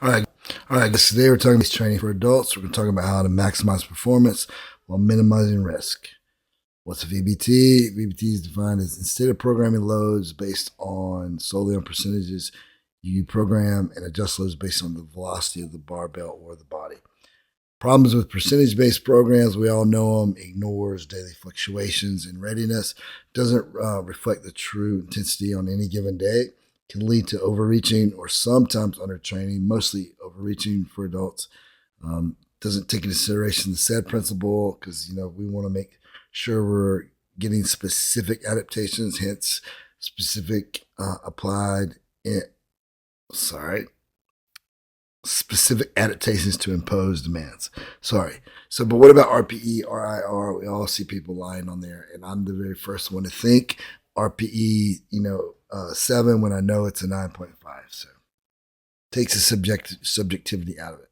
All right, all right. Today we're talking about training for adults. We're going to talk about how to maximize performance while minimizing risk. What's a VBT? VBT is defined as instead of programming loads based on solely on percentages, you program and adjust loads based on the velocity of the barbell or the body. Problems with percentage-based programs, we all know them, ignores daily fluctuations in readiness, doesn't reflect the true intensity on any given day, can lead to overreaching or sometimes undertraining, mostly overreaching for adults. Doesn't take into consideration the SAID principle because we want to make sure we're getting specific adaptations, hence specific applied. Specific adaptations to impose demands. But what about RPE, RIR? We all see people lying on there, and I'm the very first one to think RPE, 7 when I know it's a 9.5. So takes the subjectivity out of it.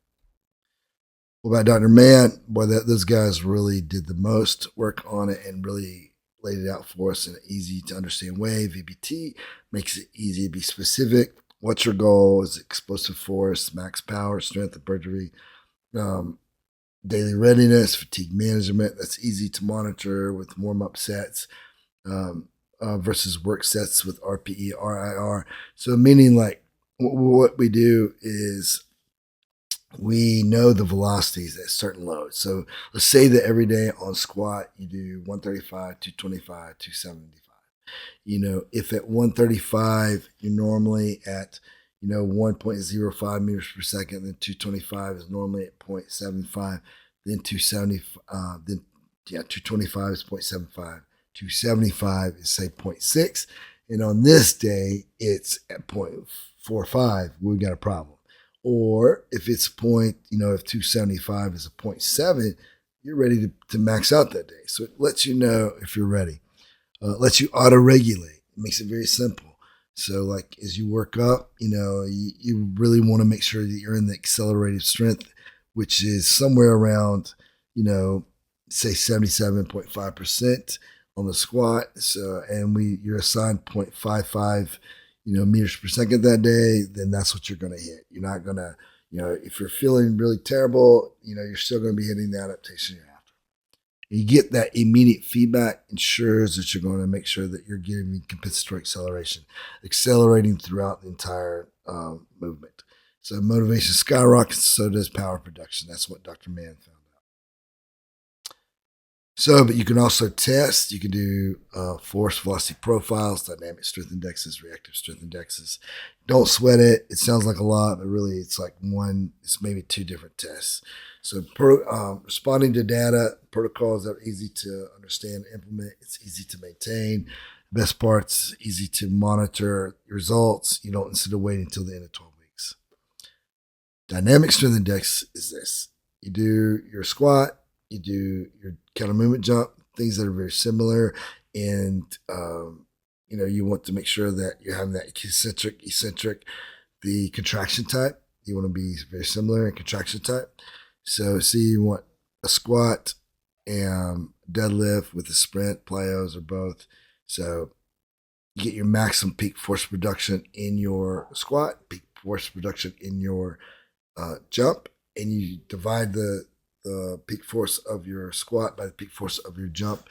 What about Dr. Mann? Boy, those guys really did the most work on it and really laid it out for us in an easy to understand way. VBT makes it easy to be specific. What's your goal? Is it explosive force, max power, strength, hypertrophy, daily readiness, fatigue management? That's easy to monitor with warm-up sets versus work sets with RPE, RIR. So meaning like what we do is we know the velocities at certain loads. So let's say that every day on squat you do 135, 225, 275. If at 135 you're normally at 1.05 meters per second, then 225 is normally at 0.75, then 225 is 0.75, 275 is say 0.6, and on this day it's at 0.45. We've got a problem. Or if it's if 275 is a 0.7, you're ready to max out that day. So it lets you know if you're ready. Lets you auto-regulate. It makes it very simple. So like as you work up, you really want to make sure that you're in the accelerated strength, which is somewhere around, say 77.5% on the squat. So, and you're assigned 0.55, meters per second that day, then that's what you're going to hit. You're not going to, if you're feeling really terrible, you're still going to be hitting the adaptation you're after. You get that immediate feedback, ensures that you're going to make sure that you're getting compensatory acceleration, accelerating throughout the entire movement. So motivation skyrockets, so does power production. That's what Dr. Mann found out. So, but you can also test. You can do force velocity profiles, dynamic strength indexes, reactive strength indexes. Don't sweat it. It sounds like a lot, but really it's maybe 2 different tests. So responding to data, protocols that are easy to understand and implement. It's easy to maintain. Best part's easy to monitor results. You don't instead of waiting until the end of 12 weeks. Dynamic strength index is this. You do your squat, you do your counter movement jump, things that are very similar. And, you want to make sure that you're having that eccentric, the contraction type. You want to be very similar in contraction type. So see, you want a squat and deadlift with a sprint, plyos, or both. So you get your maximum peak force production in your squat, peak force production in your jump, and you divide the peak force of your squat by the peak force of your jump,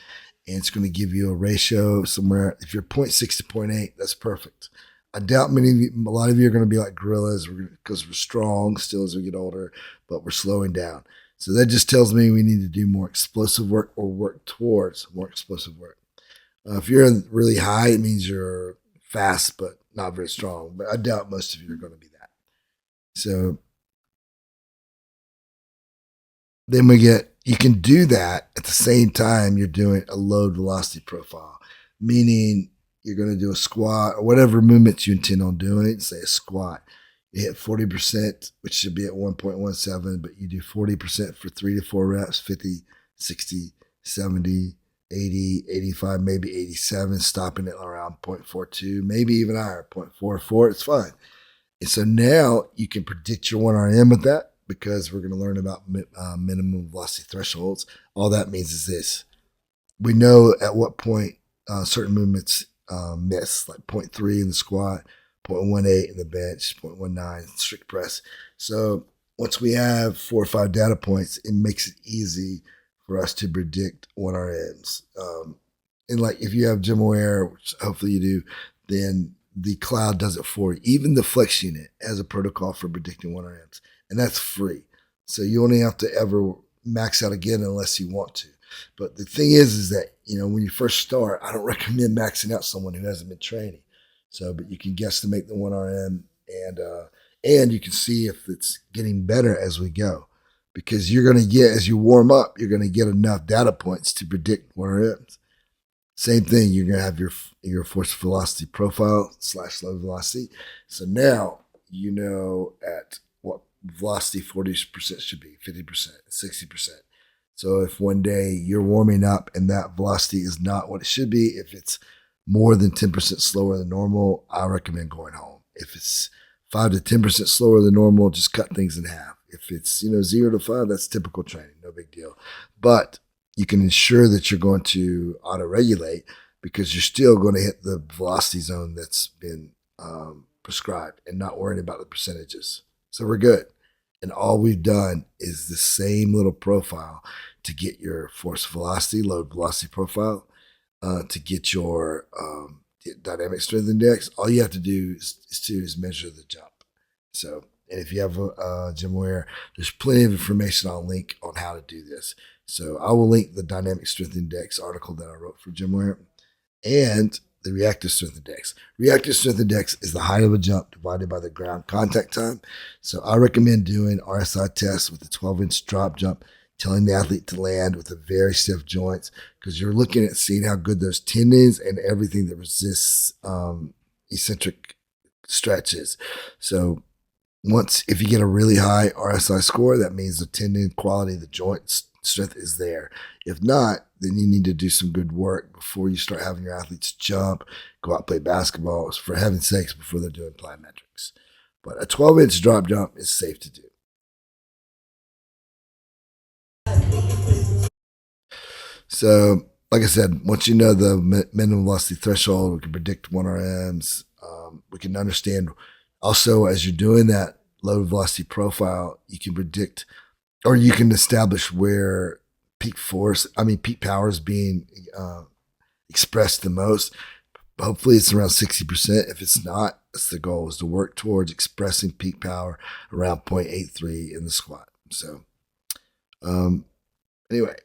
and it's going to give you a ratio somewhere. If you're 0.6 to 0.8, that's perfect. I doubt a lot of you are going to be like gorillas because we're strong still as we get older, but we're slowing down. So that just tells me we need to do more explosive work or work towards more explosive work. If you're really high, it means you're fast but not very strong. But I doubt most of you are going to be that. So then you can do that at the same time you're doing a load velocity profile, meaning you're going to do a squat or whatever movements you intend on doing, say a squat. You hit 40%, which should be at 1.17, but you do 40% for 3 to 4 reps, 50, 60, 70, 80, 85, maybe 87, stopping at around 0.42, maybe even higher, 0.44. It's fine. And so now you can predict your 1RM with that because we're going to learn about minimum velocity thresholds. All that means is this. We know at what point certain movements miss, like 0.3 in the squat, 0.18 in the bench, 0.19 strict press. So once we have 4 or 5 data points, it makes it easy for us to predict 1RMs. And like if you have GymAware, which hopefully you do, then the cloud does it for you. Even the Flex unit has a protocol for predicting 1RMs, and that's free. So you only have to ever max out again unless you want to. But the thing is that, when you first start, I don't recommend maxing out someone who hasn't been training. So, but you can guesstimate the 1RM, and you can see if it's getting better as we go, because you're going to get, as you warm up, you're going to get enough data points to predict 1RMs. Same thing, you're going to have your force velocity profile / low velocity. So now you know at what velocity 40% should be, 50%, 60%. So if one day you're warming up and that velocity is not what it should be, if it's more than 10% slower than normal, I recommend going home. If it's 5 to 10% slower than normal, just cut things in half. If it's 0 to 5, that's typical training, no big deal. But you can ensure that you're going to auto-regulate because you're still going to hit the velocity zone that's been prescribed and not worrying about the percentages. So we're good. And all we've done is the same little profile to get your force velocity, load velocity profile, to get your dynamic strength index. All you have to do is measure the jump. So, and if you have GymAware, there's plenty of information I'll link on how to do this. So I will link the dynamic strength index article that I wrote for GymAware and the reactive strength index. Reactive strength index is the height of a jump divided by the ground contact time. So I recommend doing RSI tests with a 12-inch drop jump, telling the athlete to land with a very stiff joints, because you're looking at seeing how good those tendons and everything that resists eccentric stretches. So if you get a really high RSI score, that means the tendon quality, the joint strength is there. If not, then you need to do some good work before you start having your athletes jump, go out and play basketball, for heaven's sakes, before they're doing plyometrics. But a 12-inch drop jump is safe to do. So, like I said, once you know the minimum velocity threshold, we can predict 1RMs. We can understand also, as you're doing that low velocity profile, you can predict, or you can establish where peak power is being expressed the most. Hopefully it's around 60%. If it's not, that's the goal, is to work towards expressing peak power around 0.83 in the squat. So anyway,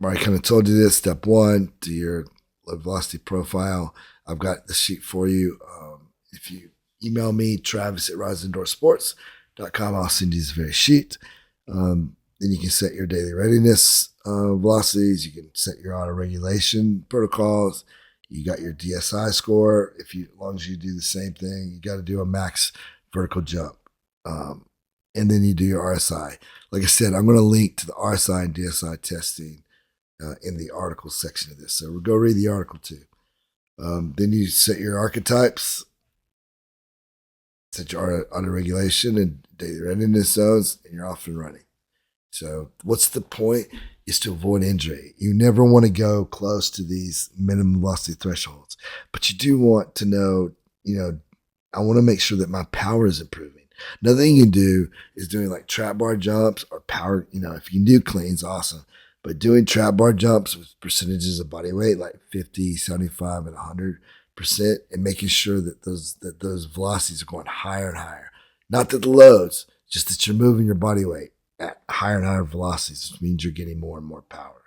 I already kind of told you this. Step 1, to your low velocity profile. I've got the sheet for you. If you email me, travis@riseindoorsports.com, I'll send you this very sheet. Then you can set your daily readiness velocities. You can set your auto regulation protocols. You got your DSI score. As long as you do the same thing, you got to do a max vertical jump. And then you do your RSI. Like I said, I'm going to link to the RSI and DSI testing in the article section of this. So we'll go read the article too. Then you set your archetypes, set your auto regulation and daily readiness zones, and you're off and running. So what's the point? Is to avoid injury. You never want to go close to these minimum velocity thresholds, but you do want to know, I want to make sure that my power is improving. Another thing you can do is doing like trap bar jumps or power. If you can do cleans, awesome. But doing trap bar jumps with percentages of body weight, like 50, 75, and 100%, and making sure that those velocities are going higher and higher. Not that the loads, just that you're moving your body weight at higher and higher velocities, which means you're getting more and more power.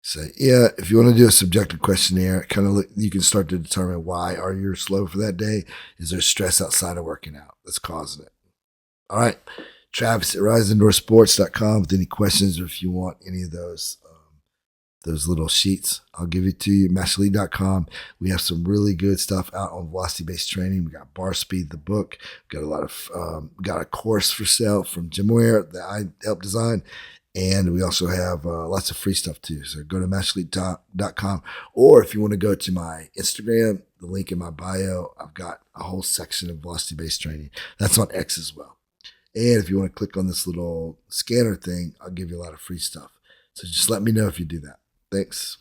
So yeah, if you want to do a subjective questionnaire, you can start to determine why are you slow for that day. Is there stress outside of working out that's causing it? All right. Travis@riseindoorsports.com with any questions, or if you want any of those little sheets, I'll give it to you. MasterElite.com. We have some really good stuff out on velocity-based training. We got Bar Speed, the book. We got got a course for sale from GymAware that I helped design, and we also have lots of free stuff too. So go to MasterElite.com, or if you want to go to my Instagram, the link in my bio, I've got a whole section of velocity-based training. That's on X as well. And if you want to click on this little scanner thing, I'll give you a lot of free stuff. So just let me know if you do that. Thanks.